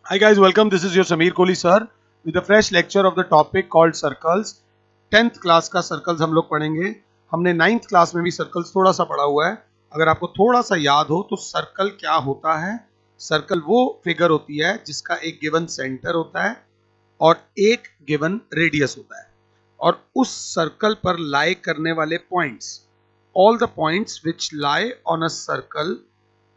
Hi guys, welcome. This is your Sameer Kohli sir with a fresh lecture of the topic called circles. 10th class का circles हम लोग पढ़ेंगे. हमने 9th class में भी circles थोड़ा सा पढ़ा हुआ है. अगर आपको थोड़ा सा याद हो तो सर्कल क्या होता है. सर्कल वो फिगर होती है जिसका एक गिवन सेंटर होता है और एक गिवन रेडियस होता है और उस सर्कल पर लाई करने वाले points, all the points which lie on a circle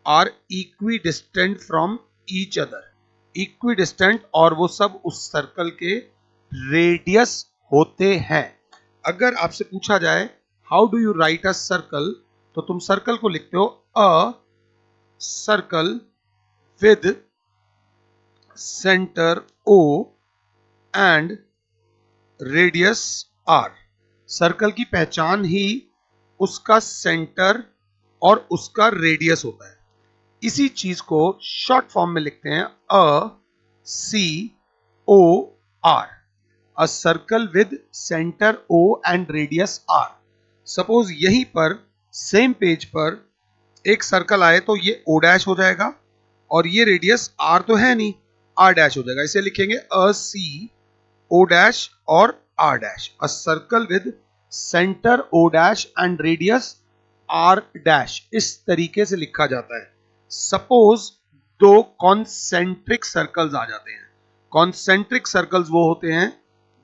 are equidistant from each other. Equidistant और वो सब उस सर्कल के रेडियस होते हैं. अगर आपसे पूछा जाए how do you write a circle, तो तुम सर्कल को लिखते हो a circle with centre O and radius R. Circle की पहचान ही उसका सेंटर और उसका रेडियस होता है. इसी चीज को शॉर्ट फॉर्म में लिखते हैं a C O r, a circle with centre O and radius r. Suppose यहीं पर सेम पेज पर एक सर्कल आए तो ये ओ डैश हो जाएगा और ये रेडियस आर तो है नहीं, आर डैश हो जाएगा. इसे लिखेंगे अ सी ओ डैश और R dash. A circle with centre O dash and radius R dash. इस तरीके से लिखा जाता है. सपोज दो कॉन्सेंट्रिक सर्कल्स आ जाते हैं. कॉन्सेंट्रिक सर्कल्स वो होते हैं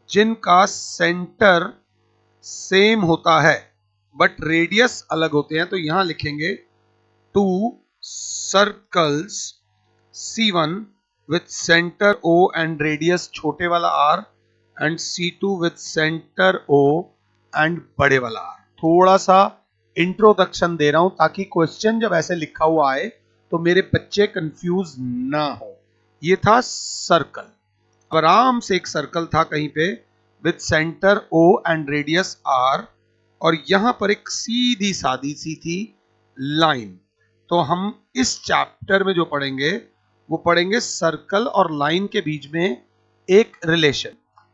जिनका सेंटर सेम होता है बट रेडियस अलग होते हैं. तो यहां लिखेंगे to circles C1 with center O and radius छोटे वाला r and C2 with center O and बड़े वाला r. थोड़ा सा इंट्रोडक्शन दे रहा हूं ताकि क्वेश्चन जब ऐसे लिखा हुआ आए तो मेरे बच्चे कंफ्यूज ना हो. ये था सर्कल. आराम से एक सर्कल था कहीं पे with centre O and radius R और यहां पर एक सीधी सादी सी थी लाइन. तो हम इस चैप्टर में जो पढ़ेंगे वो पढ़ेंगे सर्कल और लाइन के बीच में एक रिलेशन.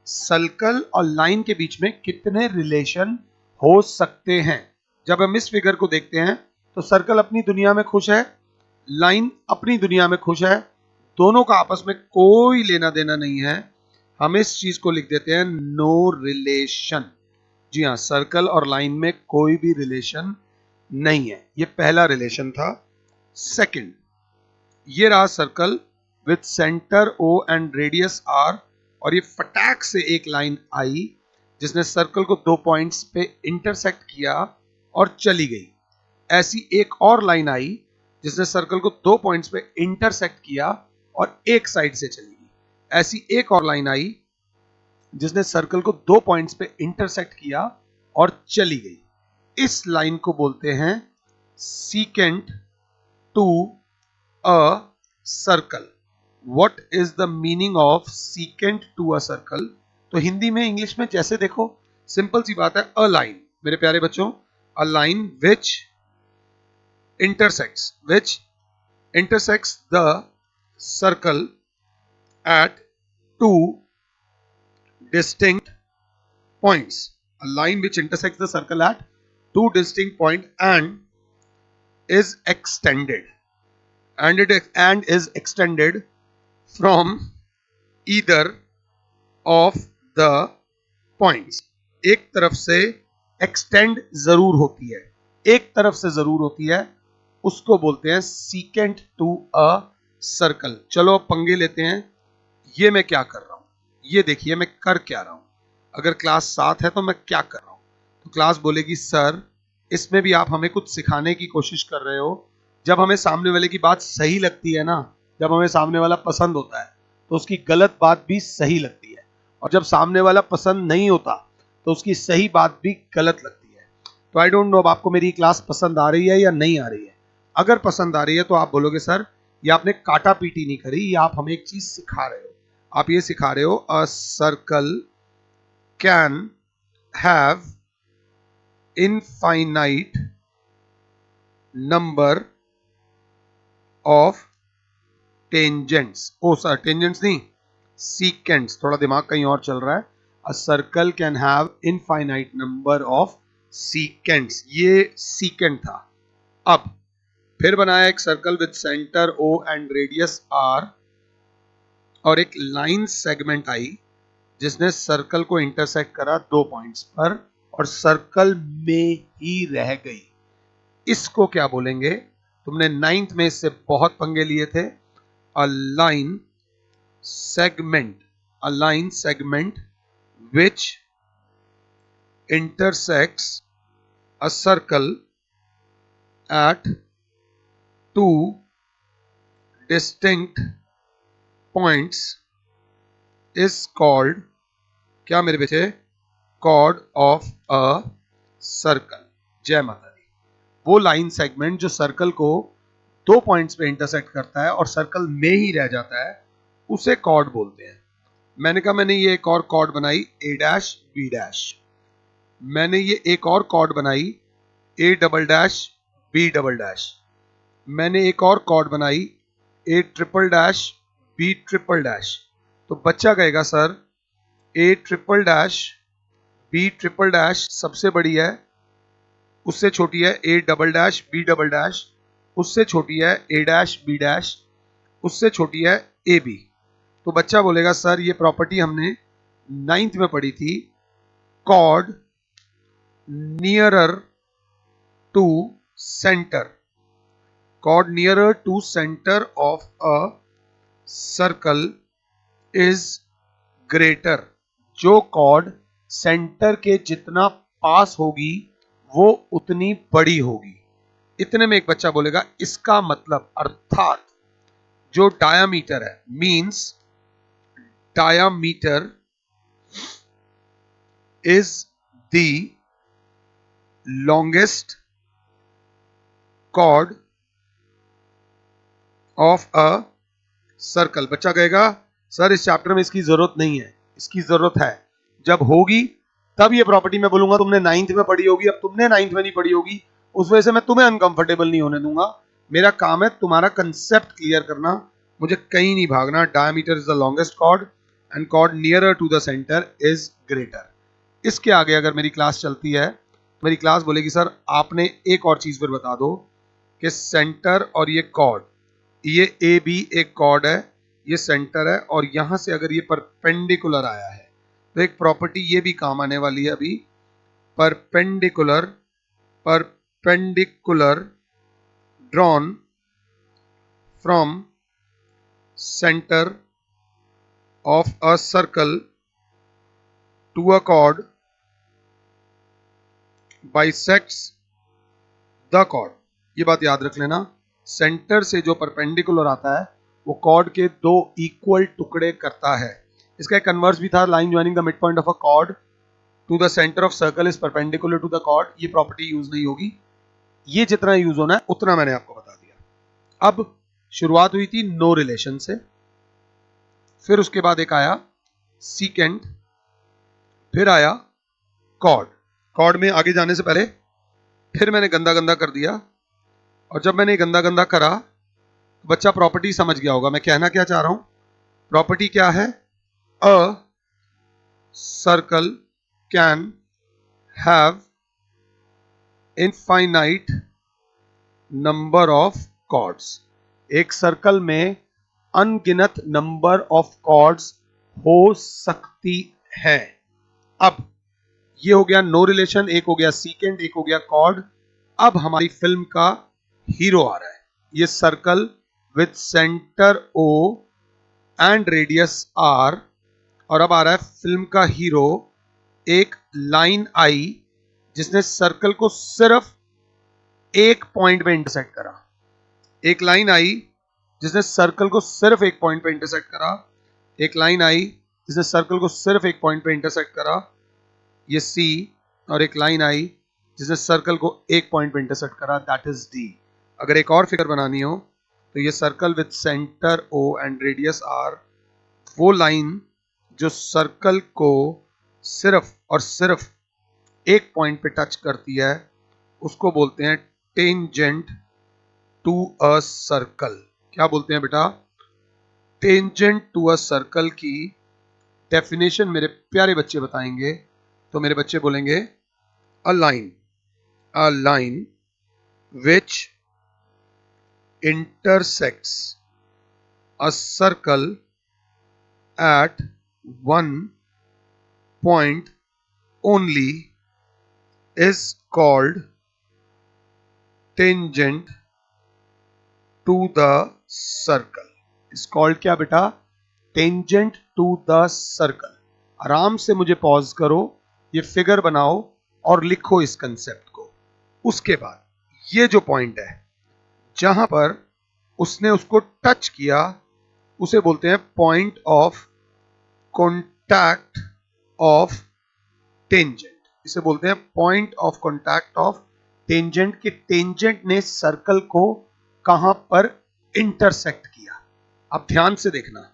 सर्कल और लाइन के बीच में कितने रिलेशन हो सकते हैं. जब हम इस फिगर को देखते हैं तो सर्कल अपनी दुनिया में खुश है, लाइन अपनी दुनिया में खुश है, दोनों का आपस में कोई लेना देना नहीं है. हम इस चीज को लिख देते हैं नो रिलेशन. जी हाँ, सर्कल और लाइन में कोई भी रिलेशन नहीं है. ये पहला रिलेशन था. सेकंड, ये रहा circle with centre O and radius R और ये फटाक से एक लाइन आई जिसने सर्कल को दो पॉइंट्स पे इंटरसेक्ट किया और चली गई. ऐसी एक और लाइन आई जिसने सर्कल को दो पॉइंट्स पे इंटरसेक्ट किया और एक साइड से चली गई. ऐसी एक और लाइन आई जिसने सर्कल को दो पॉइंट्स पे इंटरसेक्ट किया और चली गई. इस लाइन को बोलते हैं secant to a circle. What is the meaning of secant to a circle? तो हिंदी में इंग्लिश में जैसे देखो सिंपल सी बात है. अ लाइन, मेरे प्यारे बच्चों, a line which intersects the circle at two distinct points. A line which intersects the circle at two distinct points and is extended from either of the points. एक तरफ से extend जरूर होती है, एक तरफ से जरूर होती है, उसको बोलते हैं सीकेंट टू अ सर्कल. चलो पंगे लेते हैं. ये मैं क्या कर रहा हूं, ये देखिए मैं कर क्या रहा हूं. अगर क्लास 7 है तो मैं क्या कर रहा हूं, तो क्लास बोलेगी सर इसमें भी आप हमें कुछ सिखाने की कोशिश कर रहे हो. जब हमें सामने वाले की बात सही लगती है ना, जब हमें सामने वाला पसंद होता है तो उसकी गलत बात भी सही लगती है और जब सामने वाला पसंद नहीं होता तो उसकी सही बात भी गलत लगती है. तो आई डोंट नो अब आपको मेरी क्लास पसंद आ रही है या नहीं आ रही है. अगर पसंद आ रही है तो आप बोलोगे सर ये आपने काटा पीटी नहीं करी, ये आप हमें एक चीज सिखा रहे हो. आप ये सिखा रहे हो a circle can have infinite number of tangents. Oh sir tangents नहीं, सीकेंट्स. थोड़ा दिमाग कहीं और चल रहा है. A circle can have infinite number of secants. ये सीकेंट था. अब फिर बनाया एक circle with centre O and radius R और एक लाइन सेगमेंट आई जिसने सर्कल को इंटरसेक्ट करा 2 पॉइंट्स पर और सर्कल में ही रह गई, इसको क्या बोलेंगे? तुमने 9th में इससे बहुत पंगे लिए थे। A line segment, a line segment which intersects a circle at two distinct points is called, क्या मेरे बच्चे? chord of a circle। जय माता दी। वो लाइन सेगमेंट जो सर्कल को 2 पॉइंट्स पे इंटरसेक्ट करता है और सर्कल में ही रह जाता है, उसे कॉर्ड बोलते हैं। मैंने कहा मैंने ये एक और कॉर्ड बनाई a डैश b डैश, मैंने ये एक और कॉर्ड बनाई a double dash b double dash, मैंने एक और कॉर्ड बनाई a triple dash b triple dash. तो बच्चा कहेगा sir a triple dash b triple dash सबसे बड़ी है, उससे छोटी है a double dash b double dash, उससे छोटी है a डैश b डैश, उससे छोटी है a b। तो बच्चा बोलेगा सर ये प्रॉपर्टी हमने 9th में पढ़ी थी, chord nearer to centre, chord nearer to center of a circle is greater। जो chord सेंटर के जितना पास होगी वो उतनी बड़ी होगी। इतने में एक बच्चा बोलेगा इसका मतलब, अर्थात जो डायामीटर है, means diameter is the longest chord of a circle. बच्चा कहेगा सर इस चैप्टर में इसकी जरूरत नहीं है, इसकी जरूरत है, जब होगी तब ये प्रॉपर्टी मैं बोलूंगा। तुमने 9th में पढ़ी होगी, अब तुमने 9th में नहीं पढ़ी होगी, उस वजह से मैं तुम्हें अनकंफर्टेबल नहीं होने दूंगा। मेरा काम है तुम्हारा कंसेप्ट क्लियर करना, मुझे कहीं नहीं भागना। Diameter is the longest chord and chord nearer to the centre is greater. इसके आगे अगर मेरी क्लास चलती है, मेरी क्लास बोलेगी सर आपने एक और चीज फिर बता दो कि सेंटर और ये कॉर्ड, ये ए बी एक कॉर्ड है, ये सेंटर है, और यहां से अगर ये परपेंडिकुलर आया है तो एक प्रॉपर्टी ये भी काम आने वाली है अभी, perpendicular, perpendicular drawn from centre of a circle to a chord bisects the chord. ये बात याद रख लेना, सेंटर से जो परपेंडिकुलर आता है वो कॉर्ड के 2 इक्वल टुकड़े करता है। इसका एक कन्वर्स भी था, line joining the mid point of a chord to the centre of circle is perpendicular to the chord. ये प्रॉपर्टी यूज नहीं होगी, ये जितना यूज होना है उतना मैंने आपको बता दिया। अब शुरुआत हुई थी नो रिलेशन से, फिर उसके बाद एक आया सीकेंट, फिर आया कॉर्ड। कॉर्ड में आगे जाने से पहले फिर मैंने गंदा गंदा कर दिया, और जब मैंने गंदा गंदा करा तो बच्चा प्रॉपर्टी समझ गया होगा मैं कहना क्या चाह रहा हूं। प्रॉपर्टी क्या है? A circle can have infinite number of chords. एक सर्कल में अनगिनत नंबर ऑफ कॉर्ड्स हो सकती है। अब ये हो गया नो रिलेशन, एक हो गया सीकेंट, एक हो गया कॉर्ड। अब हमारी फिल्म का हीरो आ रहा है, ये circle with centre O and radius R, और अब आ रहा है फिल्म का हीरो। एक लाइन आई जिसने सर्कल को सिर्फ एक पॉइंट पे इंटरसेक्ट करा, एक लाइन आई जिसने सर्कल को सिर्फ एक पॉइंट पे इंटरसेक्ट करा, एक लाइन आई जिसने सर्कल को सिर्फ एक पॉइंट पे इंटरसेक्ट करा, ये सी, और एक लाइन आई जिसने सर्कल को एक पॉइंट पे इंटरसेक्ट करा, दैट इज डी। अगर एक और फिगर बनानी हो तो ये circle with centre O and radius R, वो लाइन जो सर्कल को सिर्फ और सिर्फ एक पॉइंट पे टच करती है, उसको बोलते हैं टेंजेंट टू अ सर्कल। क्या बोलते हैं बेटा? टेंजेंट टू अ सर्कल की डेफिनेशन मेरे प्यारे बच्चे बताएंगे। तो मेरे बच्चे बोलेंगे a line which intersects a circle at one point only is called tangent to the circle. is called क्या बेटा? tangent to the circle. आराम से मुझे पॉज करो, ये फिगर बनाओ और लिखो इस कंसेप्ट को। उसके बाद ये जो पॉइंट है जहां पर उसने उसको टच किया उसे बोलते हैं point of contact of tangent. इसे बोलते हैं point of contact of tangent कि टेंजेंट ने सर्कल को कहां पर इंटरसेक्ट किया। अब ध्यान से देखना,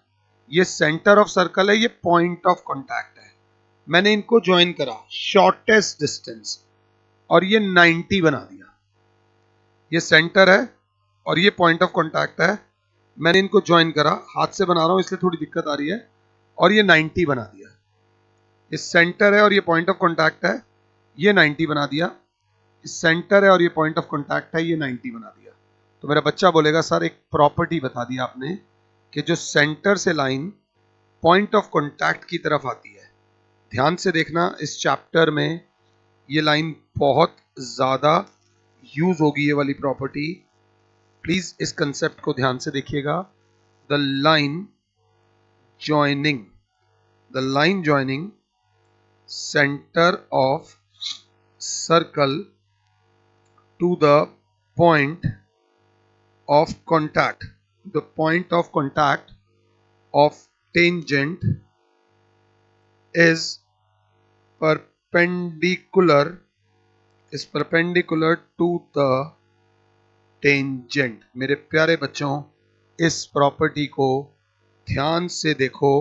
ये सेंटर ऑफ सर्कल है, ये पॉइंट ऑफ कॉन्टैक्ट है। मैंने इनको ज्वाइन करा शॉर्टेस्ट डिस्टेंस और ये 90 बना दिया। ये सेंटर है और ये पॉइंट ऑफ कॉन्टैक्ट है। मैंने इनको ज्वाइन करा, हाथ से बना रहा हूं इसलिए थोड़ी दिक्कत आ रही है, और ये 90 बना दिया। ये सेंटर है और ये पॉइंट ऑफ कॉन्टैक्ट है, ये 90 बना दिया। ये सेंटर है और ये पॉइंट ऑफ कॉन्टैक्ट है, ये 90 बना दिया। तो मेरा बच्चा बोलेगा सर एक प्रॉपर्टी बता दी आपने कि जो सेंटर से लाइन पॉइंट ऑफ कॉन्टैक्ट की तरफ आती है। ध्यान से देखना, इस चैप्टर में ये लाइन बहुत ज्यादा यूज होगी, ये वाली प्रॉपर्टी। प्लीज इस कंसेप्ट को ध्यान से देखिएगा। The line joining center of circle to the point of contact. The point of contact of tangent is perpendicular to the tangent. मेरे प्यारे बच्चों, इस प्रॉपर्टी को ध्यान से देखो,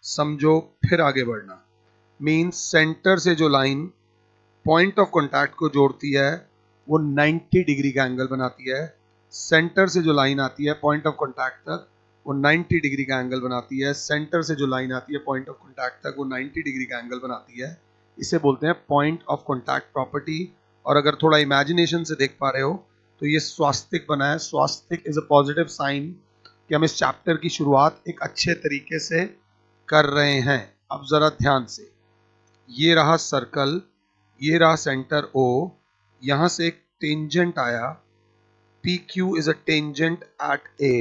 समझो, फिर आगे बढ़ना। मीन्स सेंटर से जो लाइन पॉइंट ऑफ कॉन्टैक्ट को जोड़ती है वो 90 डिग्री का एंगल बनाती है। सेंटर से जो लाइन आती है पॉइंट ऑफ कॉन्टैक्ट तक वो 90 डिग्री का एंगल बनाती है। सेंटर से जो लाइन आती है पॉइंट ऑफ कॉन्टैक्ट तक वो 90 डिग्री का एंगल बनाती है। इसे बोलते हैं पॉइंट ऑफ कॉन्टैक्ट प्रॉपर्टी। और अगर थोड़ा इमेजिनेशन से देख पा रहे हो तो ये स्वास्तिक बना है। स्वास्तिक इज अ पॉजिटिव साइन कि हम इस चैप्टर की शुरुआत एक अच्छे तरीके से कर रहे हैं। अब जरा ध्यान से, ये रहा सर्कल, ये रहा सेंटर O, यहां से एक टेंजेंट आया, PQ is a tangent at A।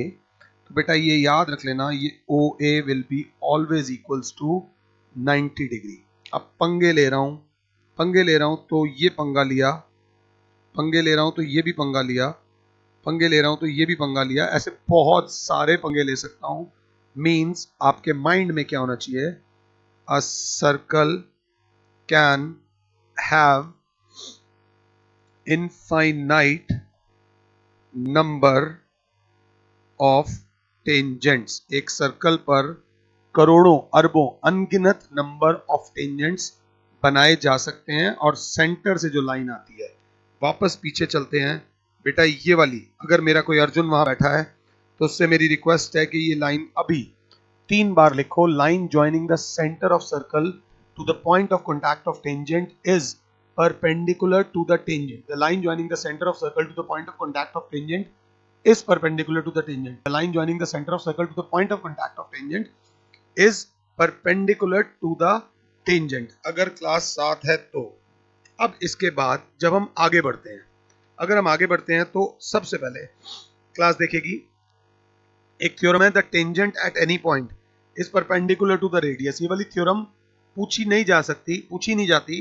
तो बेटा ये याद रख लेना, ये OA will be always equals to 90 degree. अब पंगे ले रहा हूं तो ये पंगा लिया, पंगे ले रहा हूं तो ये भी पंगा लिया, पंगे ले रहा हूं तो ये भी पंगा लिया, ऐसे बहुत सारे पंगे ले सकता हूं। मीन्स आपके माइंड में क्या होना चाहिए? A circle can have infinite number of tangents. एक सर्कल पर करोड़ों अरबों अनगिनत नंबर ऑफ टेंजेंट्स बनाए जा सकते हैं। और सेंटर से जो लाइन आती है, वापस पीछे चलते हैं बेटा, ये वाली, अगर मेरा कोई अर्जुन वहां बैठा है तो उससे मेरी रिक्वेस्ट है कि ये लाइन अभी 3 बार लिखो। Line joining the centre of circle to the point of contact of tangent is perpendicular to the tangent. The line joining the center of circle to the point of contact of tangent is perpendicular to the tangent. The line joining the center of circle to the point of contact of tangent is perpendicular to the tangent. अगर class 7 है तो अब इसके बाद जब हम आगे बढ़ते हैं, अगर हम आगे बढ़ते हैं तो सबसे पहले क्लास देखेगी एक थ्योरम है, the tangent at any point is perpendicular to the radius. ये वाली थ्योरम पूछी नहीं जाती,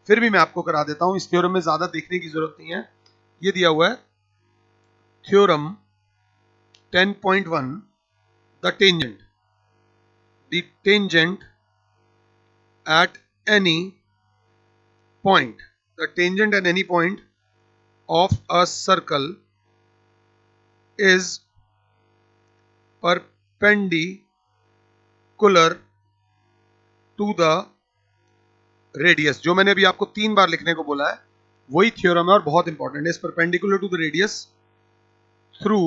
फिर भी मैं आपको करा देता हूं। इस थ्योरम में ज्यादा देखने की जरूरत नहीं है। ये दिया हुआ है theorem 10.1, the tangent at any point, the tangent at any point of a circle is perpendicular to the radius. जो मैंने अभी आपको 3 बार लिखने को बोला है वही थ्योरम है और बहुत इंपॉर्टेंट है। Is perpendicular to the radius through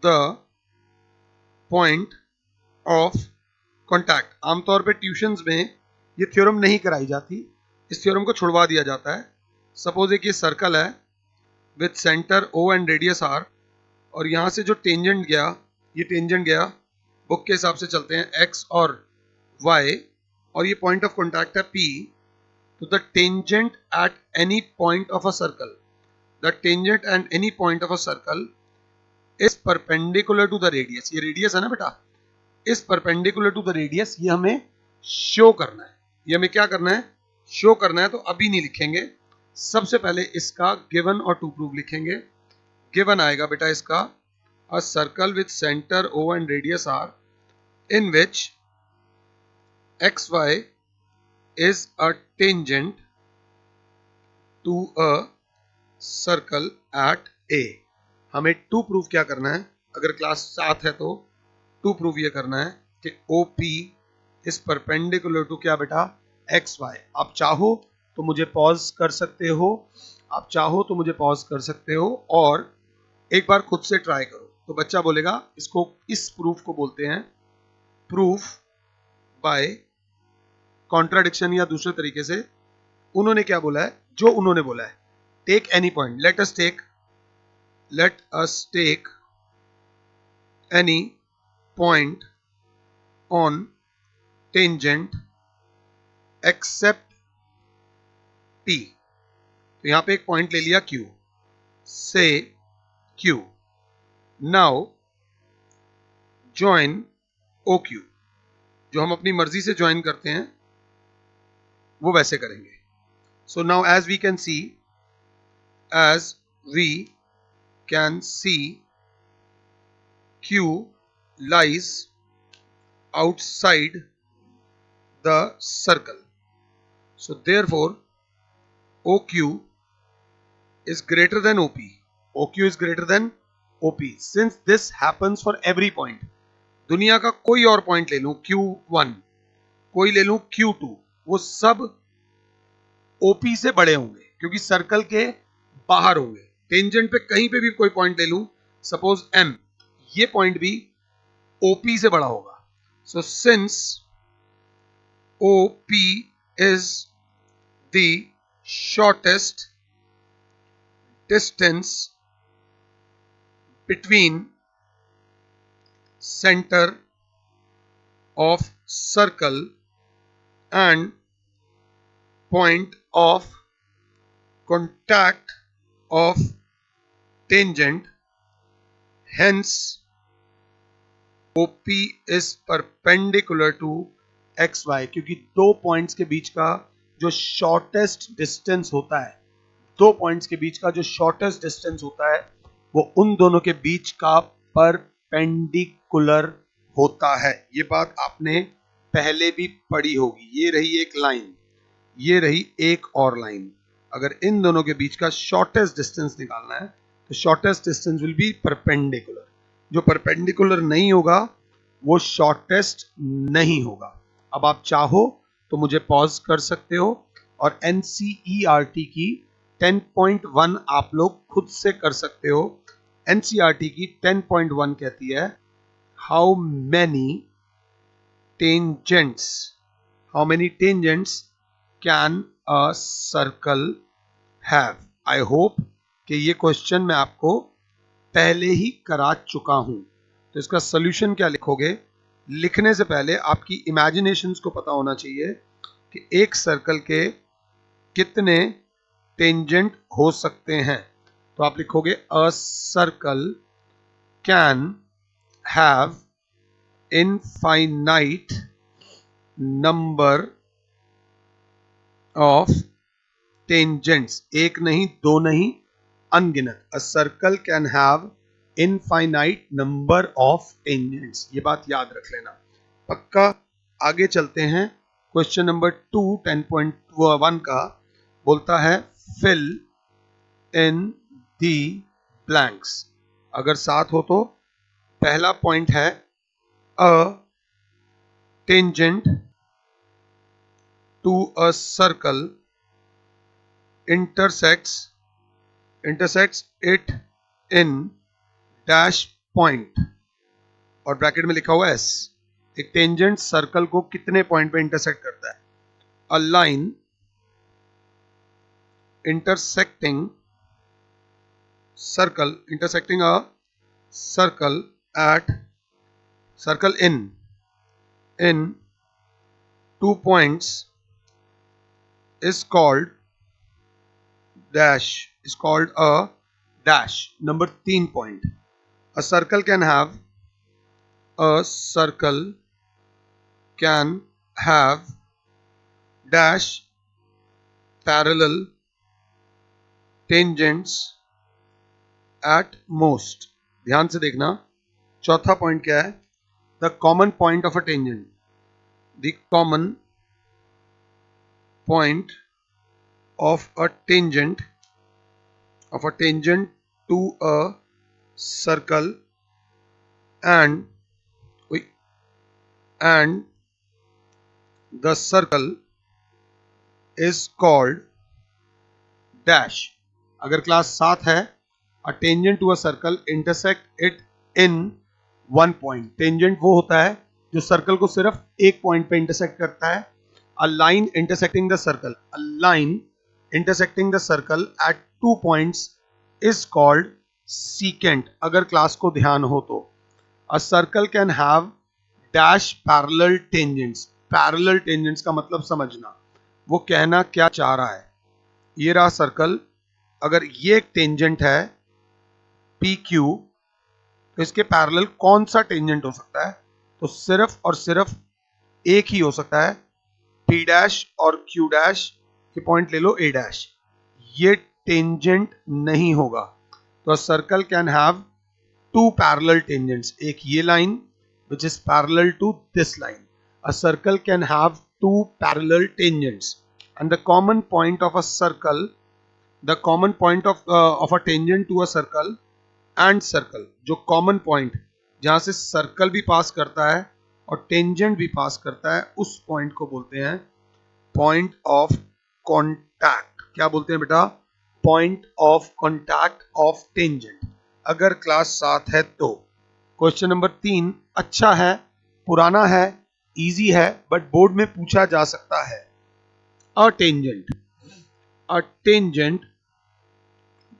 the point of contact. आमतौर पे ट्यूशंस में ये थ्योरम नहीं कराई जाती, इस थ्योरम को छुड़वा दिया जाता है। सपोज एक ये सर्कल है with centre O and radius R, और यहां से जो टेंजेंट गया ये टेंजेंट गया, बुक के हिसाब से चलते हैं, x और y, और ये पॉइंट ऑफ कॉन्टैक्ट है P, तो the tangent at any point of a circle, the tangent at any point of a circle is perpendicular to the radius, ये रेडियस है ना बेटा, is perpendicular to the radius, ये हमें show करना है, ये हमें क्या करना है, शो करना है। तो अभी नहीं लिखेंगे, सबसे पहले इसका गिवन और टू प्रूव लिखेंगे। गिवन आएगा बेटा इसका, अ circle with centre O and radius R in which xy is a tangent to a circle at A। हमें टू प्रूफ क्या करना है, अगर क्लास 7 है तो टू प्रूफ ये करना है कि OP इज परपेंडिकुलर टू क्या बेटा, XY। आप चाहो तो मुझे पॉज कर सकते हो, आप चाहो तो मुझे पॉज कर सकते हो और एक बार खुद से ट्राई करो। तो बच्चा बोलेगा इसको, इस प्रूफ को बोलते हैं प्रूफ बाय कॉन्ट्राडिक्शन, या दूसरे तरीके से उन्होंने क्या बोला है, जो उन्होंने बोला है, take any point, let us take any point on tangent except P। तो यहां पे एक पॉइंट ले लिया Q, से Q, नाउ ज्वाइन OQ, जो हम अपनी मर्जी से ज्वाइन करते हैं वो वैसे करेंगे। So now as we can see Q lies outside the circle, so therefore OQ is greater than OP, OQ is greater than OP since this happens for every point। दुनिया का कोई और पॉइंट ले लूं Q1, कोई ले लूं Q2, वो सब OP से बड़े होंगे क्योंकि सर्कल के बाहर होंगे। टेंजेंट पे कहीं पे भी कोई पॉइंट ले लूं, सपोज M, ये पॉइंट भी OP से बड़ा होगा। So since OP is the shortest distance between center of circle and point of contact of tangent, hence OP is perpendicular to XY। क्योंकि दो पॉइंट्स के बीच का जो शॉर्टेस्ट डिस्टेंस होता है, दो पॉइंट्स के बीच का जो शॉर्टेस्ट डिस्टेंस होता है वो उन दोनों के बीच का परपेंडिकुलर होता है। ये बात आपने पहले भी पढ़ी होगी। ये रही एक लाइन, ये रही एक और लाइन, अगर इन दोनों के बीच का शॉर्टेस्ट डिस्टेंस निकालना है तो shortest distance will be perpendicular. जो परपेंडिकुलर नहीं होगा वो शॉर्टेस्ट नहीं होगा। अब आप चाहो तो मुझे पॉज कर सकते हो और NCERT की 10.1 आप लोग खुद से कर सकते हो। NCERT की 10.1 कहती है how many tangents can a circle have. I hope कि ये क्वेश्चन मैं आपको पहले ही करा चुका हूं। तो इसका सोल्यूशन क्या लिखोगे, लिखने से पहले आपकी इमेजिनेशंस को पता होना चाहिए कि एक सर्कल के कितने टेंजेंट हो सकते हैं। तो आप लिखोगे अ circle can have infinite number of tangents, एक नहीं दो नहीं अनगिनत। अ circle can have infinite number of tangents, ये बात याद रख लेना पक्का। आगे चलते हैं, क्वेश्चन नंबर 2 10.1 का बोलता है फिल इन दी ब्लैंक्स। अगर साथ हो तो पहला पॉइंट है a tangent to a circle intersects it in dash point, और ब्रैकेट में लिखा हुआ S। एक टेंजेंट सर्कल को कितने पॉइंट पे इंटरसेक्ट करता है, a line intersecting a circle at circle in 2 points is called dash, is called a dash. Number 3 point, a circle can have dash parallel tangents at most. ध्यान से देखना, चौथा point क्या है? The common point of a tangent, the common point of a tangent to a circle and the circle is called dash. अगर class 7 है, a tangent to a circle intersect it in one point. Tangent वो होता है जो circle को सिर्फ एक point पे इंटरसेक्ट करता है. a line intersecting the circle at 2 points is called secant. अगर क्लास को ध्यान हो तो a circle can have dash parallel tangents. Parallel tangents का मतलब समझना, वो कहना क्या चाह रहा है. ये रहा सर्कल, अगर ये एक टेंजेंट है PQ, तो इसके पैरेलल कौन सा टेंजेंट हो सकता है? तो सिर्फ और सिर्फ एक ही हो सकता है, P डैश और Q डैश के पॉइंट ले लो A डैश. ये टेंजेंट नहीं होगा. तो circle can have 2 parallel tangents. एक ये line which is parallel to this line. A circle can have 2 parallel tangents, and the common point of a circle, the common point of a tangent to a circle and circle, जो common point जहां से circle भी पास करता है और tangent भी पास करता है, उस पॉइंट को बोलते हैं पॉइंट ऑफ कॉन्टैक्ट. क्या बोलते हैं बेटा? Point of contact of tangent. अगर क्लास 7 है तो. क्वेश्चन नंबर 3 अच्छा है, पुराना है, इजी है, बट बोर्ड में पूछा जा सकता है. A tangent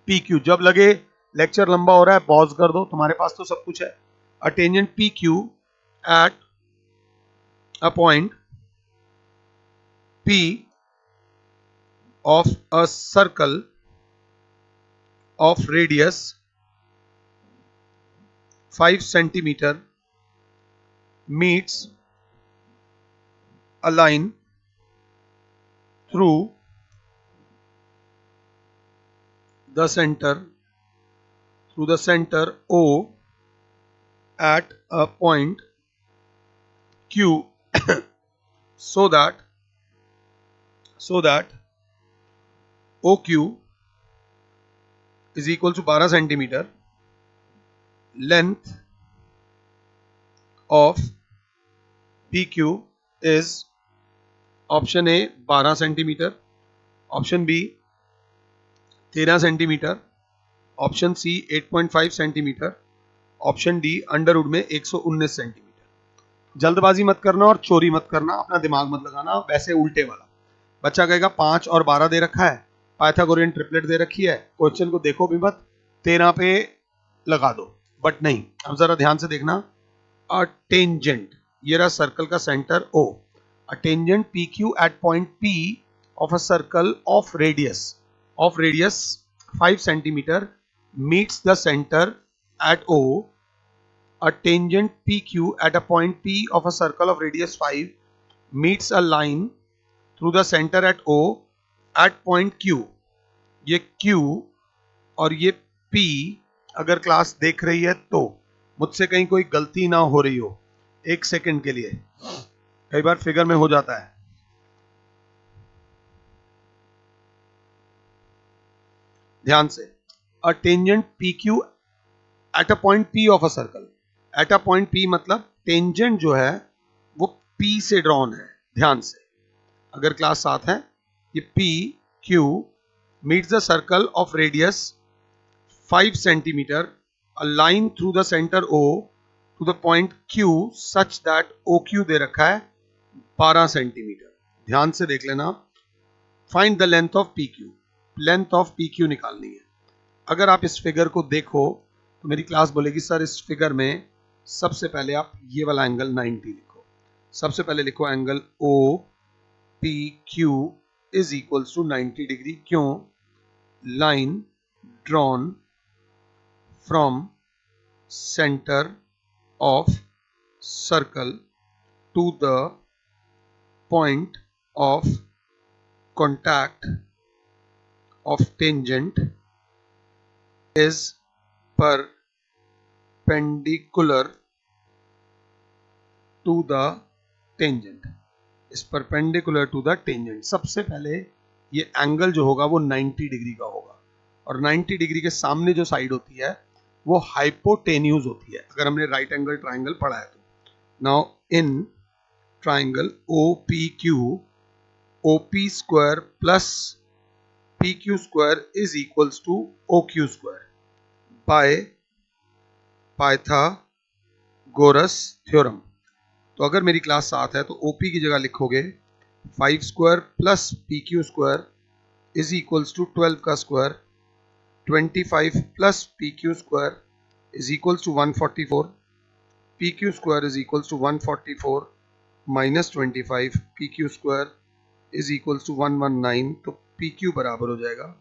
PQ. जब लगे लेक्चर लंबा हो रहा है पॉज कर दो, तुम्हारे पास तो सब कुछ है. A tangent PQ at a point P of a circle of radius 5 centimeter meets a line through the center O at a point Q so that OQ is equal to 12 centimeter. Length of PQ is option A 12 centimetre, option B 13 centimetre, option C 8.5 centimetre, option D under root में 119 centimetre. जल्दबाजी मत करना और चोरी मत करना, अपना दिमाग मत लगाना वैसे उल्टे वाला. बच्चा कहेगा 5 और 12 दे रखा है, पाइथागोरियन ट्रिपलेट दे रखी है, क्वेश्चन को देखो भी मत, 13 पे लगा दो. बट नहीं, अब जरा ध्यान से देखना. अ टेंजेंट, ये रहा सर्कल का centre O. A tangent PQ at point P of a circle of radius 5 centimetre meets the center at O. A tangent PQ at a point P of a circle of radius 5 meets a line through the center at O at point Q. ये Q और ये P अगर class देख रही है तो मुझसे कहीं कोई गलती ना हो रही हो, एक सेकंड के लिए, कई बार फिगर में हो जाता है. ध्यान से. अ tangent PQ at a point P of a circle. At a point P मतलब टेंजेंट जो है वो P से ड्रॉन है. ध्यान से, अगर क्लास 7 है, ये PQ meets the circle of radius 5 centimeter, a line through the center O to the point Q such that OQ दे रखा है 12 सेंटीमीटर. ध्यान से देख लेना. Find the length of PQ. Length of PQ निकालनी है. अगर आप इस फिगर को देखो तो मेरी क्लास बोलेगी सर इस फिगर में सबसे पहले आप ये वाला एंगल 90 लिखो। सबसे पहले लिखो angle O P Q is equals to 90 degree. क्यों? Line drawn from centre of circle to the point of contact of tangent is perpendicular to the tangent, is perpendicular to the tangent। सबसे पहले ये angle जो होगा वो 90 degree का होगा, और 90 डिग्री के सामने जो साइड होती है वो हाइपोटेन्यूज होती है, अगर हमने राइट एंगल ट्राइंगल पढ़ा है तो। Now in triangle OPQ, OP square plus PQ square is equals to OQ square by Pythagoras theorem. तो अगर मेरी क्लास 7 है तो OP की जगह लिखोगे 5 square plus PQ square is equals to 12 का square, 25 plus PQ square is equals to 144, PQ square is equals to 144 minus 25, PQ square is equals to 119। तो PQ बराबर हो जाएगा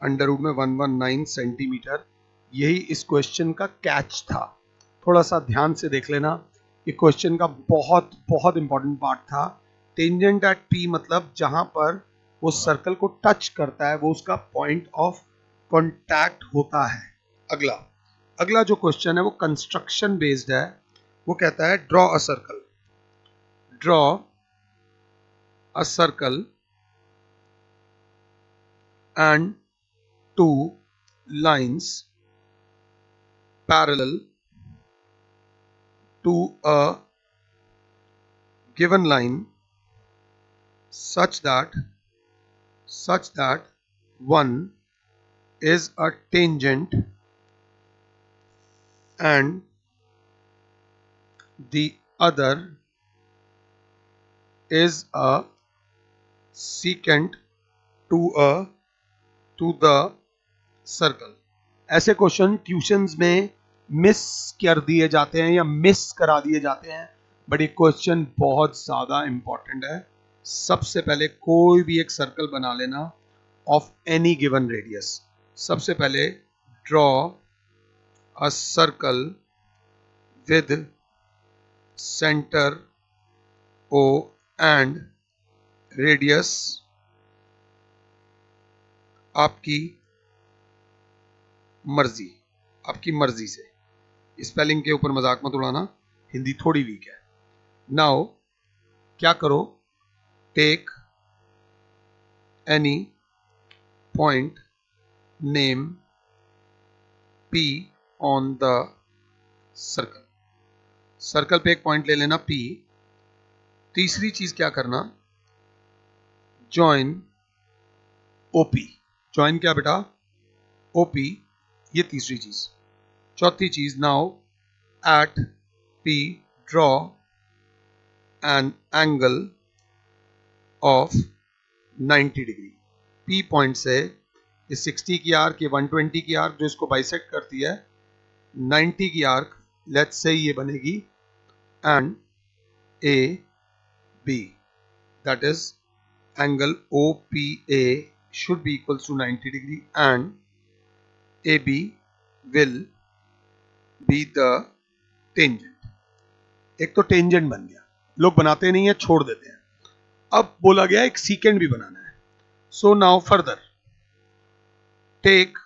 अंडर रूट में 119 सेंटीमीटर। यही इस क्वेश्चन का कैच था। थोड़ा सा ध्यान से देख लेना, ये क्वेश्चन का बहुत बहुत इंपॉर्टेंट पार्ट था। टेंजेंट एट P मतलब जहां पर वो सर्कल को टच करता है वो उसका पॉइंट ऑफ कॉन्टैक्ट होता है। अगला जो क्वेश्चन है वो कंस्ट्रक्शन बेस्ड है। वो कहता है draw a circle, draw a circle and two lines parallel to a given line such that one is a tangent and the other is a secant to the circle. ऐसे question tuitions में miss कर दिए जाते हैं या miss करा दिए जाते हैं, बट ये क्वेश्चन बहुत ज्यादा इंपॉर्टेंट है। सबसे पहले कोई भी एक सर्कल बना लेना ऑफ एनी गिवन रेडियस। सबसे पहले draw a circle with centre O and radius आपकी मर्जी से। स्पेलिंग के ऊपर मजाक मत उड़ाना, हिंदी थोड़ी वीक है। नाउ क्या करो, take any point name P on the circle. Circle पे एक पॉइंट ले लेना P। तीसरी चीज क्या करना, जॉइन OP। जॉइन क्या बेटा? OP, ये तीसरी चीज। चौथी चीज, now at P draw an angle of 90 degree. P point से इस 60 की आर्क, ये 120 की आर्क जो इसको बाइसेक्ट करती है, 90 की आर्क लेट्स से ये बनेगी and AB, that is angle OPA should be equals to 90 degree and AB will be the tangent। एक तो टेंजेंट बन गया, लोग बनाते नहीं है, छोड़ देते हैं। अब बोला गया एक सीकेंड भी बनाना है। So now further take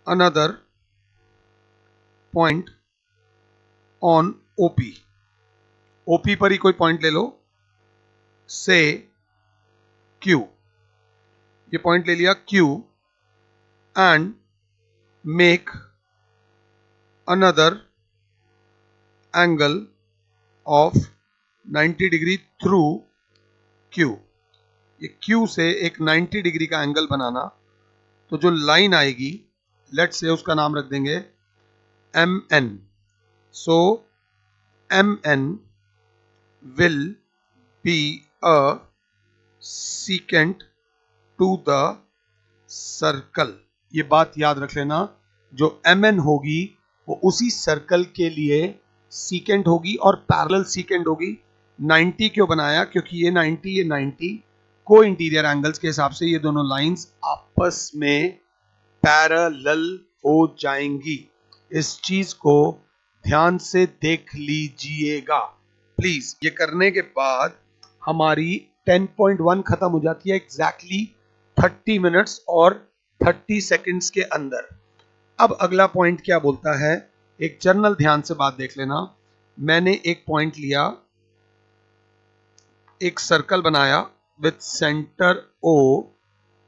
another point on OP। OP पर ही कोई पॉइंट ले लो, से Q, ये पॉइंट ले लिया Q and make another angle of 90 degree through Q। ये Q से एक 90 डिग्री का एंगल बनाना। तो जो लाइन आएगी लेट्स से उसका नाम रख देंगे MN। So MN will be a secant to the circle। ये बात याद रख लेना, जो MN होगी वो उसी सर्कल के लिए सीकेंट होगी और पैरेलल सीकेंट होगी। 90 क्यों बनाया? क्योंकि ये 90 को इंटीरियर एंगल्स के हिसाब से ये दोनों लाइंस आपस में पैरेलल हो जाएंगी। इस चीज को ध्यान से देख लीजिएगा प्लीज। ये करने के बाद हमारी 10.1 खत्म हो जाती है एग्जैक्टली 30 मिनट्स और 30 सेकंड्स के अंदर। अब अगला पॉइंट क्या बोलता है, एक जर्नल ध्यान से बात देख लेना। मैंने एक पॉइंट लिया, एक सर्कल बनाया with centre O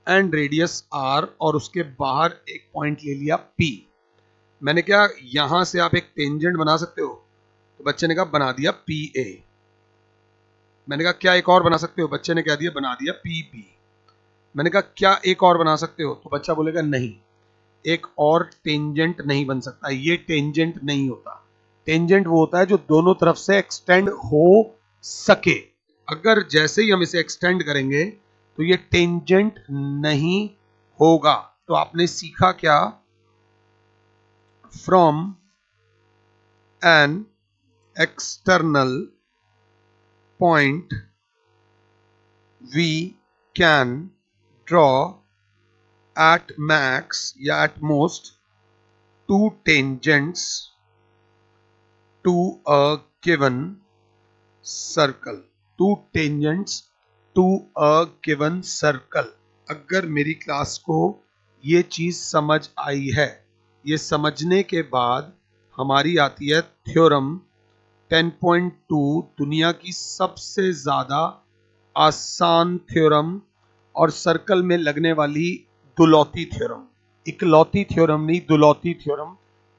and radius R और उसके बाहर एक पॉइंट ले लिया P। मैंने क्या, यहां से आप एक टेंजेंट बना सकते हो? तो बच्चे ने कहा बना दिया PA। मैंने कहा क्या एक और बना सकते हो? बच्चे ने कह दिया बना दिया PB। मैंने कहा क्या एक और बना सकते हो? तो बच्चा बोलेगा नहीं, एक और टेंजेंट नहीं बन सकता, ये टेंजेंट नहीं होता। टेंजेंट वो होता है जो दोनों तरफ से एक्सटेंड हो सके। अगर जैसे ही हम इसे एक्सटेंड करेंगे तो ये टेंजेंट नहीं होगा। तो आपने सीखा क्या? From an external point we can draw at max या at most two tangents to a given circle। two tangents to a given circle। अगर मेरी क्लास को ये चीज समझ आई है, ये समझने के बाद हमारी आती है थ्योरम 10.2, दुनिया की सबसे ज्यादा आसान थ्योरम और सर्कल में लगने वाली दुलौती थ्योरम। इकलौती थ्योरम नहीं, दुलौती थ्योरम।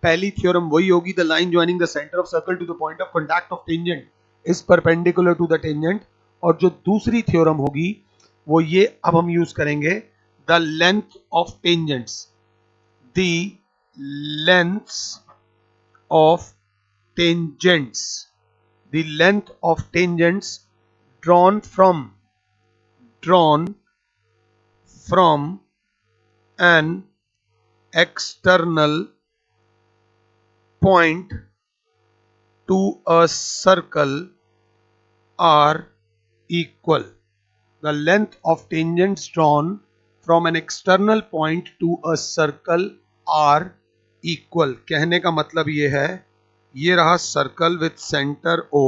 पहली थ्योरम वही होगी, the line joining the centre of circle to the point of contact of tangent is perpendicular to the tangent. और जो दूसरी थ्योरम होगी वो ये अब हम यूज करेंगे, the length of tangents, the lengths of tangents, the length of tangents drawn from an external point to a circle are equal। The length of tangents drawn from an external point to a circle are equal। कहने का मतलब ये है, ये रहा circle with center O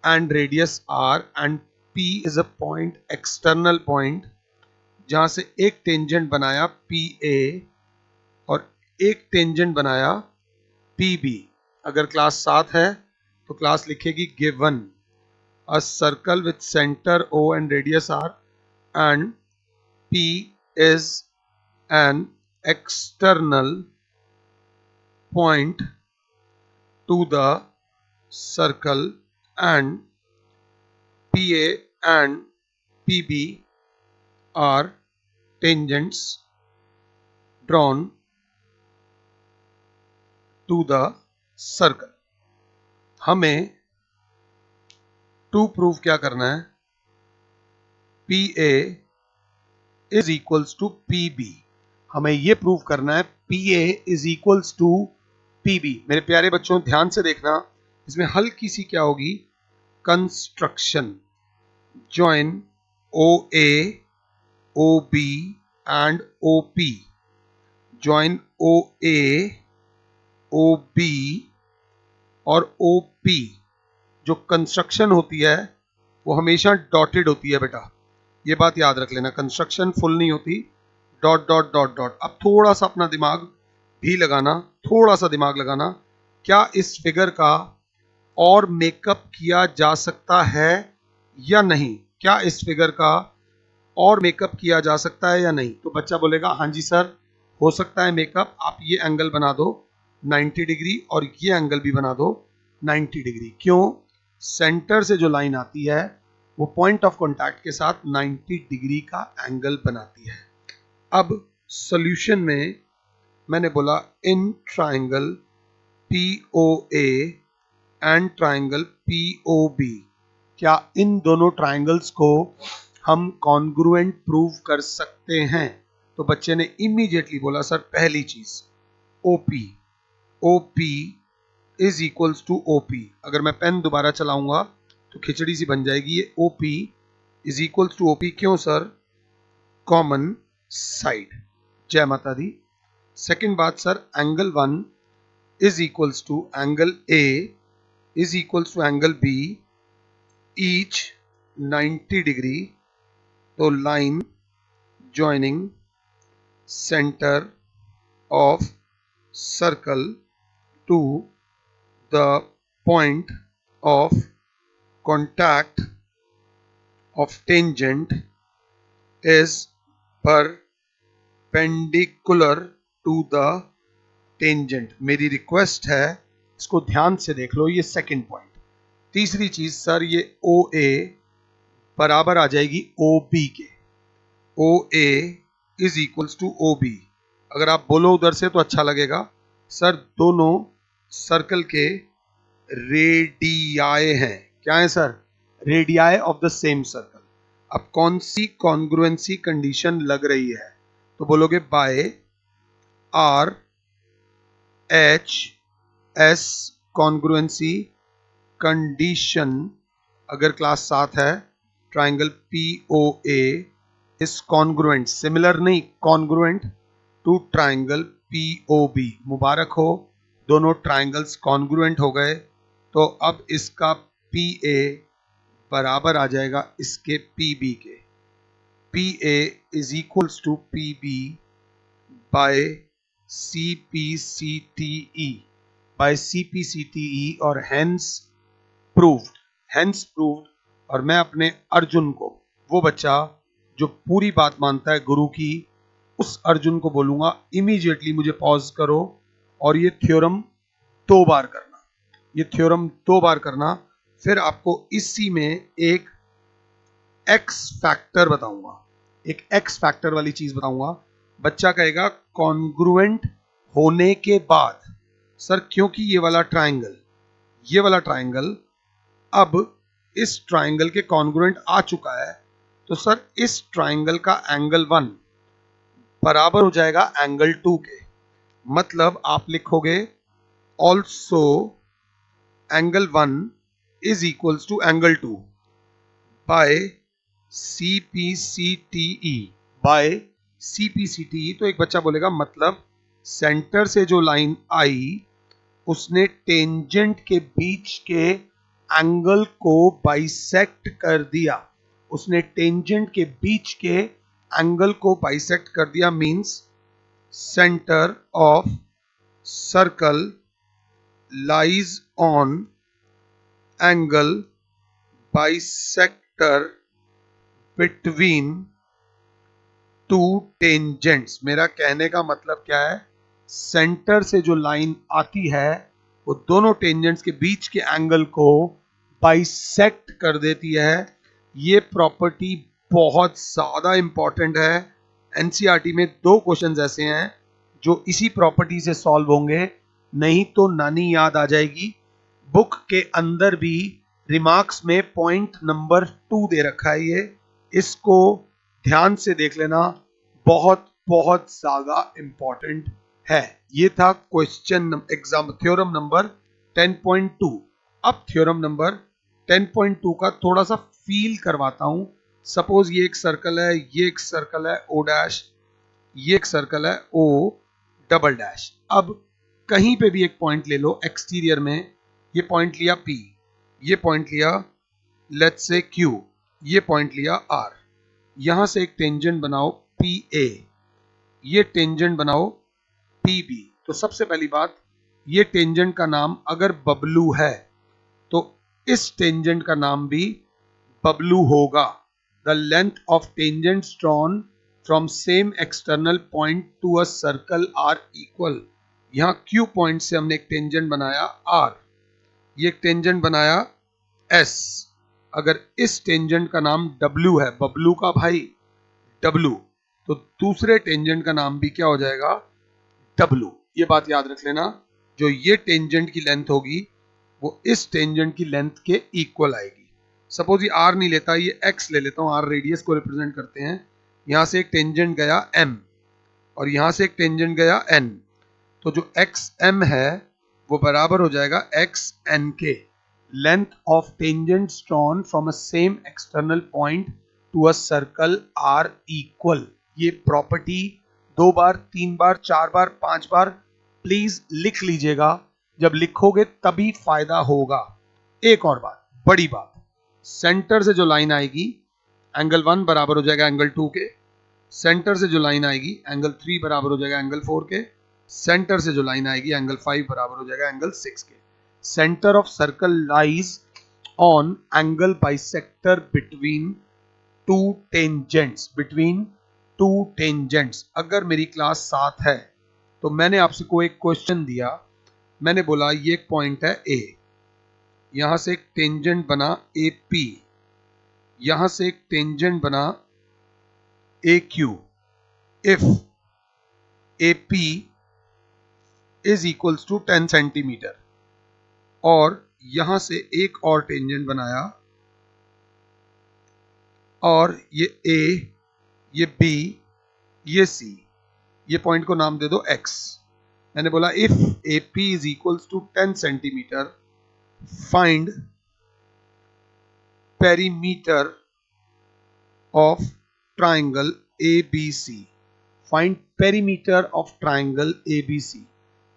and radius R and P is a point, external point, जहां से एक टेंजेंट बनाया PA और एक टेंजेंट बनाया PB। अगर क्लास 7 है तो क्लास लिखेगी given a circle with centre O and radius R and P is an external point to the circle and PA and PB are tangents drawn to the circle। हमें to prove क्या करना है, PA is equals to PB। हमें यह prove करना है PA is equals to PB। मेरे प्यारे बच्चों ध्यान से देखना, इसमें हल्की सी क्या होगी, construction. Join OA OB and OP, join OA OB और OP। जो कंस्ट्रक्शन होती है वो हमेशा डॉटेड होती है बेटा, ये बात याद रख लेना। कंस्ट्रक्शन फुल नहीं होती, डॉट डॉट डॉट डॉट। अब थोड़ा सा अपना दिमाग भी लगाना, थोड़ा सा दिमाग लगाना, क्या इस फिगर का और मेकअप किया जा सकता है या नहीं? क्या इस फिगर का और मेकअप किया जा सकता है या नहीं? तो बच्चा बोलेगा हाँ जी सर हो सकता है मेकअप। आप ये एंगल बना दो 90 डिग्री और ये एंगल भी बना दो 90 डिग्री। क्यों? सेंटर से जो लाइन आती है वो पॉइंट ऑफ कांटेक्ट के साथ 90 डिग्री का एंगल बनाती है। अब सॉल्यूशन में मैंने बोला in triangle POA and triangle POB, क्या इन दोनों ट्राइंगल्स को हम कॉन्ग्रुएंट प्रूव कर सकते हैं? तो बच्चे ने इमीडिएटली बोला सर पहली चीज OP। OP is equals to OP। अगर मैं पेन दोबारा चलाऊंगा तो खिचड़ी सी बन जाएगी। ये OP is equals to OP क्यों सर? Common side. जय माता दी। सेकंड बात sir, angle 1 is equals to angle A is equals to angle B, each 90 degree. तो लाइन joining center of circle to the point of contact of tangent is perpendicular to the tangent। मेरी request है इसको ध्यान से देख लो, ये second point. तीसरी चीज सर, ये OA बराबर आ जाएगी OB के। OA is equals to OB। अगर आप बोलो उधर से तो अच्छा लगेगा सर, दोनों सर्कल के रेडियाए हैं। क्या है sir? Radii of the same circle. अब कौन सी कॉन्ग्रुएंसी कंडीशन लग रही है? तो बोलोगे बाय RHS कॉन्ग्रुएंसी कंडीशन। अगर क्लास 7 है, triangle POA is congruent, similar नहीं, कॉन्ग्रुएंट टू ट्राइंगल POB। मुबारक हो, दोनों ट्राइंगल्स कॉन्ग्रुएंट हो गए। तो अब इसका PA बराबर आ जाएगा इसके PB के। PA is equals to PB by CPCTE, by CPCTE और हेंस प्रूव्ड। और मैं अपने अर्जुन को, वो बच्चा जो पूरी बात मानता है गुरु की, उस अर्जुन को बोलूंगा इमीडिएटली मुझे पॉज करो और ये थ्योरम 2 बार करना। ये थ्योरम 2 बार करना, फिर आपको इसी में एक एक्स फैक्टर बताऊंगा, एक एक्स फैक्टर वाली चीज बताऊंगा। बच्चा कहेगा कॉन्ग्रुएंट होने के बाद सर, क्योंकि ये वाला ट्राइंगल अब इस ट्राइंगल के कॉन्ग्रुएंट आ चुका है, तो सर इस ट्राइंगल का एंगल 1 बराबर हो जाएगा एंगल 2 के। मतलब आप लिखोगे also angle 1 is equals to angle 2 by CPCTE। तो एक बच्चा बोलेगा मतलब सेंटर से जो लाइन आई उसने टेंजेंट के बीच के एंगल को बाइसेक्ट कर दिया। उसने टेंजेंट के बीच के एंगल को बाइसेक्ट कर दिया, means centre of circle lies on angle bisector between two tangents. मेरा कहने का मतलब क्या है? सेंटर से जो लाइन आती है वो दोनों टेंजेंट्स के बीच के एंगल को बाइसेक्ट कर देती है। ये प्रॉपर्टी बहुत ज्यादा इंपॉर्टेंट है। एनसीईआरटी में 2 क्वेश्चंस ऐसे हैं जो इसी प्रॉपर्टी से सॉल्व होंगे, नहीं तो नानी याद आ जाएगी। बुक के अंदर भी रिमार्क्स में पॉइंट नंबर 2 दे रखा है, ये इसको ध्यान से देख लेना, बहुत बहुत ज्यादा इंपॉर्टेंट है। ये था क्वेश्चन एग्जाम थ्योरम नंबर 10.2। अब थ्योरम नंबर 10.2 का थोड़ा सा फील करवाता हूं। सपोज ये एक सर्कल है, ये एक सर्कल है O डैश, ये एक सर्कल है O डबल डैश। अब कहीं पे भी एक पॉइंट ले लो एक्सटीरियर में, ये पॉइंट लिया P, ये पॉइंट लिया लेट्स से Q, ये पॉइंट लिया R। यहां से एक टेंजेंट बनाओ PA, ये टेंजेंट बनाओ PB। तो सबसे पहली बात, ये टेंजेंट का नाम अगर बबलू है तो इस टेंजेंट का नाम भी बबलू होगा। The length of tangents drawn from same external point to a circle are equal. यहां Q पॉइंट से हमने एक टेंजेंट बनाया R, ये एक टेंजेंट बनाया S। अगर इस टेंजेंट का नाम W है, बबलू का भाई W, तो दूसरे टेंजेंट का नाम भी क्या हो जाएगा? W। ये बात याद रख लेना, जो ये टेंजेंट की लेंथ होगी वो इस टेंजेंट की लेंथ के इक्वल आएगी। सपोज ये R नहीं लेता, ये X ले लेता हूं, R रेडियस को रिप्रेजेंट करते हैं। यहां से एक टेंजेंट गया M और यहां से एक टेंजेंट गया N, तो जो एक्स एम है वो बराबर हो जाएगा एक्स एन के। Length of tangent drawn from a same external point to a circle are equal. ये प्रॉपर्टी 2 बार, 3 बार, 4 बार, 5 बार प्लीज लिख लीजिएगा, जब लिखोगे तभी फायदा होगा। एक और बात, बड़ी बात, सेंटर से जो लाइन आएगी एंगल 1 बराबर हो जाएगा एंगल 2 के, सेंटर से जो लाइन आएगी एंगल 3 बराबर हो जाएगा एंगल 4 के, सेंटर से जो लाइन आएगी एंगल 5 बराबर हो जाएगा एंगल 6 के। Centre of circle lies on angle bisector between two tangents. अगर मेरी क्लास 7 है तो मैंने आपसे कोई एक क्वेश्चन दिया, मैंने बोला ये एक पॉइंट है ए, यहां से एक टेंजेंट बना ए पी, यहां से एक टेंजेंट बना A Q, if A P is equals to 10 centimetre, और यहां से एक और टेंजेंट बनाया, और ये ए, ये बी, ये सी, ये पॉइंट को नाम दे दो एक्स। मैंने बोला if A P is equals to 10 centimetre, find perimeter of triangle ABC। Find perimeter of triangle ABC।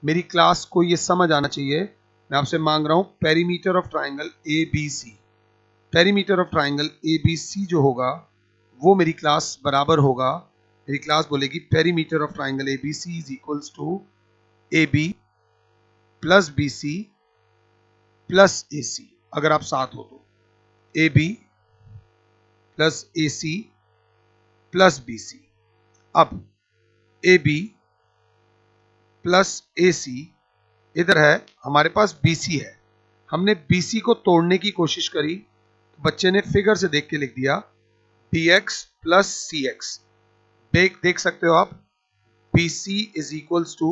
मेरी क्लास को ये समझ आना चाहिए, मैं आपसे मांग रहा हूं perimeter of triangle ABC। Perimeter of triangle ABC जो होगा वो मेरी क्लास बराबर होगा, मेरी क्लास बोलेगी perimeter of triangle ABC is equals to AB plus BC plus AC। अगर आप साथ हो तो AB plus AC plus BC। अब AB प्लस AC, इधर है हमारे पास BC है, हमने BC को तोड़ने की कोशिश करी तो बच्चे ने फिगर से देख के लिख दिया BX प्लस CX। देख सकते हो आप, BC is equals to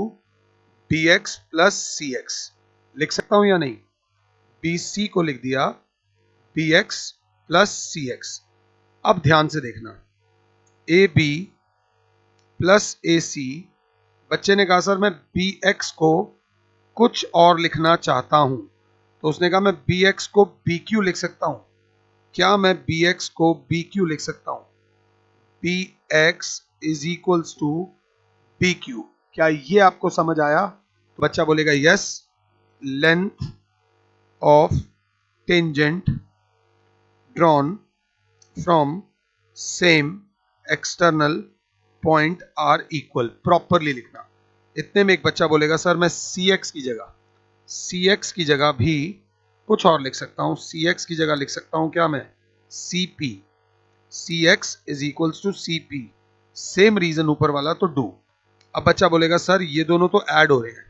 BX plus CX। लिख सकता हूं या नहीं? BC को लिख दिया BX प्लस CX। अब ध्यान से देखना, AB प्लस AC, बच्चे ने कहा सर मैं BX को कुछ और लिखना चाहता हूं, तो उसने कहा मैं BX को BQ लिख सकता हूं। क्या मैं BX को BQ लिख सकता हूं? BX is equals to BQ। क्या ये आपको समझ आया? तो बच्चा बोलेगा yes, length of tangent drawn from same external point are equal. Properly लिखना। इतने में एक बच्चा बोलेगा सर मैं CX की जगह भी कुछ और लिख सकता हूं, CX की जगह लिख सकता हूं क्या मैं CP। CX is equals to CP। Same reason ऊपर वाला तो डू। अब बच्चा बोलेगा सर ये दोनों तो ऐड हो रहे हैं,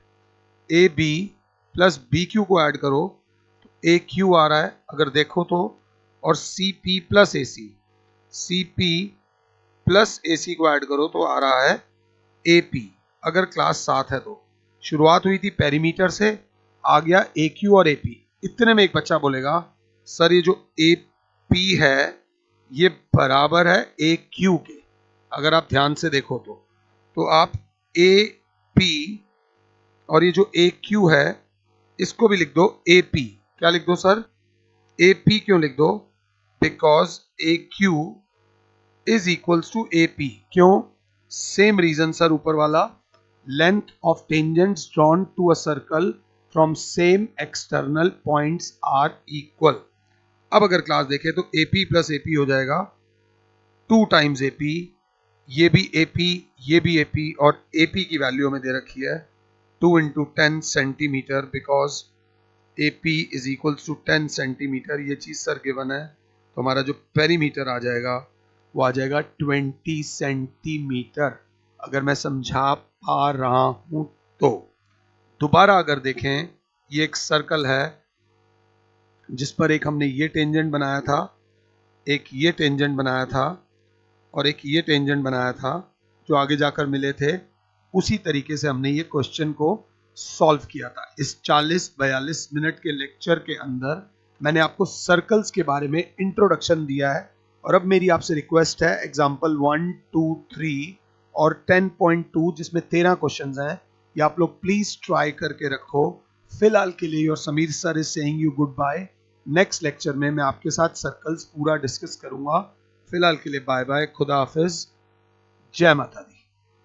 AB प्लस BQ को ऐड करो तो AQ आ रहा है अगर देखो तो, और CP plus AC, CP plus AC को ऐड करो तो आ रहा है AP। अगर क्लास 7 है तो शुरुआत हुई थी पेरीमीटर से, आ गया AQ और AP। इतने में एक बच्चा बोलेगा सर ये जो AP है ये बराबर है AQ के। अगर आप ध्यान से देखो तो आप AP और ये जो AQ है इसको भी लिख दो AP। क्या लिख दो सर? AP क्यों लिख दो? Because AQ is equals to AP। क्यों? सेम रीजन सर ऊपर वाला, length of tangents drawn to a circle from same external points are equal. अब अगर क्लास देखें तो AP प्लस AP हो जाएगा 2 टाइम्स AP, ये भी AP, ये भी AP, और AP की वैल्यू हमें दे रखी है 2 into 10 centimetre, because AP is equals to 10 centimetre. ये चीज सर गिवन है, तो हमारा जो पेरीमीटर आ जाएगा वो आ जाएगा 20 सेंटीमीटर। अगर मैं समझा पा रहा हूं तो दोबारा अगर देखें, ये एक सर्कल है जिस पर एक हमने ये टेंजेंट बनाया था, एक ये टेंजेंट बनाया था, और एक ये टेंजेंट बनाया था जो आगे जाकर मिले थे। उसी तरीके से हमने ये क्वेश्चन को सॉल्व किया था। इस 40-42 मिनट के लेक्चर के अंदर मैंने आपको सर्कल्स के बारे में इंट्रोडक्शन दिया है, और अब मेरी आपसे रिक्वेस्ट है एग्जाम्पल 1, 2, 3 और 10.2 जिसमें 13 क्वेश्चंस हैं, ये आप लोग प्लीज ट्राई करके रखो। फिलहाल के लिए your Sameer sir is saying you goodbye. Next lecture में मैं आपके साथ सर्कल्स पूरा डिस्कस करूंगा। फिलहाल के लिए बाय बाय, खुदा हाफिज, जय माता दी।